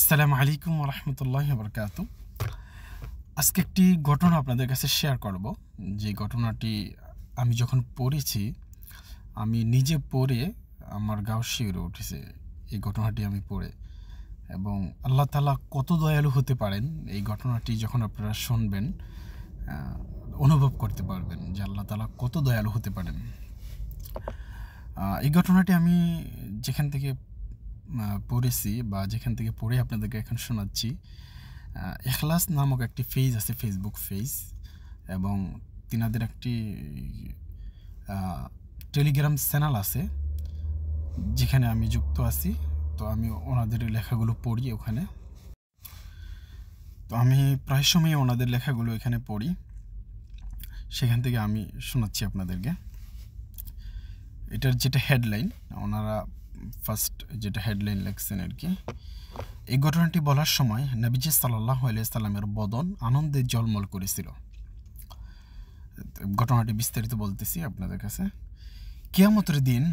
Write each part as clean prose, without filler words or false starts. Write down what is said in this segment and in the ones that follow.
আসসালামু আলাইকুম ওয়া রাহমাতুল্লাহি ওয়া বারাকাতুহু। আজকে একটি ঘটনা আপনাদের কাছে শেয়ার করব। যে ঘটনাটি আমি যখন পড়েছি, আমি নিজে পড়ে আমার গাও শিউরে উঠেছে এই ঘটনাটি আমি পড়ে। এবং আল্লাহ তাআলা কত দয়ালু হতে পারেন, এই ঘটনাটি যখন আপনারা শুনবেন অনুভব করতে পারবেন যে আল্লাহ তাআলা কত দয়ালু হতে পারেন। এই ঘটনাটি আমি যেখান থেকে পড়েছি বা যেখান থেকে পড়ে আপনাদেরকে এখন শোনাচ্ছি, ইখলাস নামক একটি পেজ আছে, ফেসবুক পেজ, এবং তিনাদের একটি টেলিগ্রাম চ্যানেল আছে যেখানে আমি যুক্ত আছি। তো আমি ওনাদের লেখাগুলো পড়ি ওখানে। তো আমি প্রায় সময় ওনাদের লেখাগুলো এখানে পড়ি, সেখান থেকে আমি শোনাচ্ছি আপনাদেরকে। এটার যেটা হেডলাইন, ওনারা ফার্স্ট যেটা হেডলাইন লেখছেন আর কি, এই ঘটনাটি বলার সময় নবীজি সাল্লাল্লাহু আলাইহি সাল্লামের বদন আনন্দে ঝলমল করেছিল। ঘটনাটি বিস্তারিত বলতেছি আপনাদের কাছে। কিয়ামতের দিন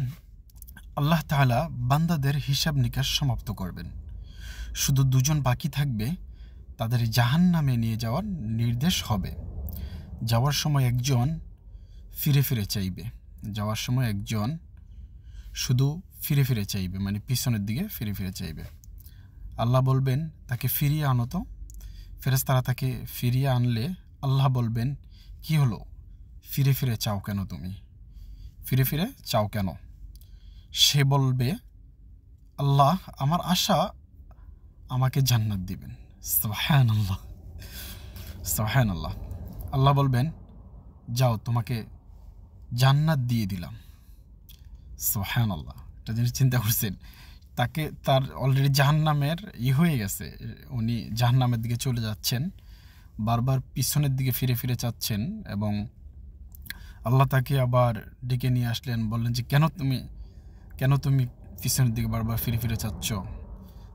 আল্লাহ তাআলা বান্দাদের হিসাব নিকাশ সমাপ্ত করবেন। শুধু দুজন বাকি থাকবে, তাদের জাহান্নামে নিয়ে যাওয়ার নির্দেশ হবে। যাওয়ার সময় একজন ফিরে ফিরে চাইবে। যাওয়ার সময় একজন শুধু ফিরে ফিরে চাইবে, মানে পিছনের দিকে ফিরে ফিরে চাইবে। আল্লাহ বলবেন, তাকে ফিরিয়ে আনো তো। ফেরেশতারা তাকে ফিরিয়ে আনলে আল্লাহ বলবেন, কি হলো, ফিরে ফিরে চাও কেন তুমি, ফিরে ফিরে চাও কেন? সে বলবে, আল্লাহ, আমার আশা আমাকে জান্নাত দিবেন। সুবহানাল্লাহ, সুবহানাল্লাহ। আল্লাহ বলবেন, যাও, তোমাকে জান্নাত দিয়ে দিলাম। সুবহানাল্লাহ। একটা জিনিস চিন্তা করছেন, তাকে তার অলরেডি জাহান্নামের হয়ে গেছে, উনি জাহান্নামের দিকে চলে যাচ্ছেন, বারবার পিছনের দিকে ফিরে ফিরে চাচ্ছেন, এবং আল্লাহ তাকে আবার ডেকে নিয়ে আসলেন, বললেন যে কেন তুমি পিছনের দিকে বারবার ফিরে ফিরে চাচ্ছ?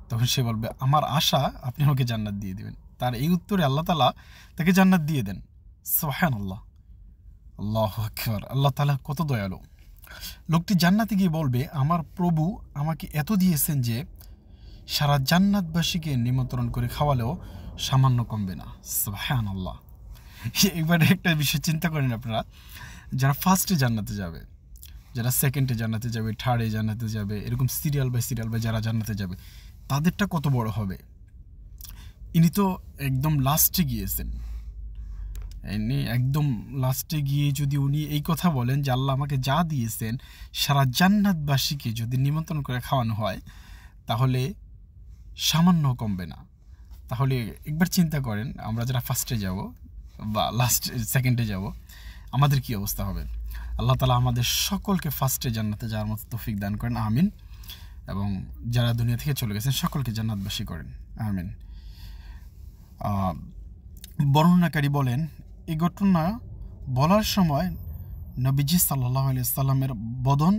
তখন সে বলবে, আমার আশা আপনি আমাকে জান্নাত দিয়ে দিবেন। তার এই উত্তরে আল্লাহ তাআলা তাকে জান্নাত দিয়ে দেন। সুবহানাল্লাহ, আল্লাহু আকবার। আল্লাহ তাআলা কত দয়ালু। লোকটি জান্নাতে গিয়ে বলবে, আমার প্রভু আমাকে এত দিয়েছেন যে সারা জান্নাতবাসীকে নিমন্ত্রণ করে খাওয়ালেও সামান্য কমবে না। সুবহানাল্লাহ। এবারে একটা বিষয় চিন্তা করেন আপনারা, যারা ফার্স্টে জান্নাতে যাবে, যারা সেকেন্ডে জান্নাতে যাবে, থার্ডে জান্নাতে যাবে, এরকম সিরিয়াল বাই যারা জান্নাতে যাবে, তাদেরটা কত বড় হবে। ইনি তো একদম লাস্টে গিয়েছেন। ইনি একদম লাস্টে গিয়ে যদি উনি এই কথা বলেন যে আল্লাহ আমাকে যা দিয়েছেন সারা জান্নাতবাসীকে যদি নিমন্ত্রণ করে খাওয়ানো হয়, তাহলে সামান্য কমবে না। তাহলে একবার চিন্তা করেন, আমরা যারা ফার্স্টে যাব বা সেকেন্ডে যাব, আমাদের কি অবস্থা হবে। আল্লাহ তাআলা আমাদের সকলকে ফার্স্টে জান্নাতে যাওয়ার মতো তৌফিক দান করেন, আমিন। এবং যারা দুনিয়া থেকে চলে গেছেন সকলকে জান্নাতবাসী করেন, আমিন। বর্ণনাকারী বলেন, এই ঘটনা বলার সময় নবীজি সাল্লাল্লাহু আলাইহি সাল্লামের বদন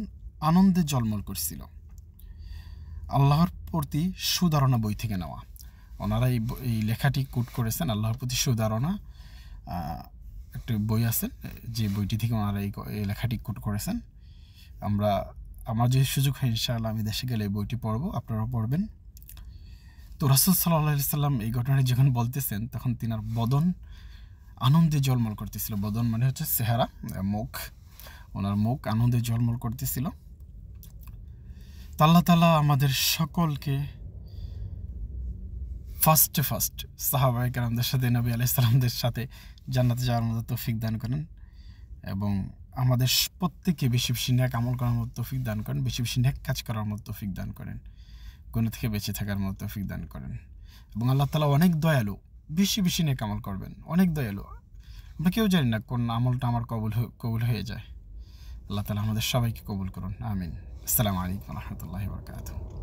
আনন্দে ঝলমল করছিল। আল্লাহর প্রতি সুধারণা বই থেকে নেওয়া। ওনারা এই লেখাটি কোট করেছেন, আল্লাহর প্রতি সুধারণা একটা বই আছে, যে বইটি থেকে ওনারা এই লেখাটি কোট করেছেন। আমার যদি সুযোগ হয় ইনশাআল্লাহ আমি দেশে গেলে এই বইটি পড়বো, আপনারাও পড়বেন। তো রাসূল সাল্লাল্লাহু আলাইহি সাল্লাম এই ঘটনাটি যখন বলতেছেন, তখন তিনার বদন আনন্দে ঝলমল করতেছিল। বদন মানে হচ্ছে চেহারা, মুখ, ওনার মুখ আনন্দে ঝলমল করতেছিল। আল্লাহ তাআলা আমাদের সকলকে ফার্স্ট সাহাবায়ে কেরামদের সাথে, নবী আলাইহিস সালামদের সাথে জান্নাতে যাওয়ার মতো তৌফিক দান করেন, এবং আমাদের প্রত্যেককে বেশি বেশি নেক আমল করার মতো তৌফিক দান করেন, বেশি বেশি নেক কাজ করার মতো তৌফিক দান করেন, গুনাহ থেকে বেঁচে থাকার মতো তৌফিক দান করেন। এবং আল্লাহ তাআলা অনেক দয়ালু, বেশি বেশি নেক আমল করবেন, অনেক দয়ালু। আমরা কেউ জানি না কোন আমলটা আমার কবুল হয়ে যায়। আল্লাহ তাআলা আমাদের সবাইকে কবুল করুন, আমিন। আসসালামু আলাইকুম ওয়া রাহমাতুল্লাহি ওয়া বারাকাতুহু।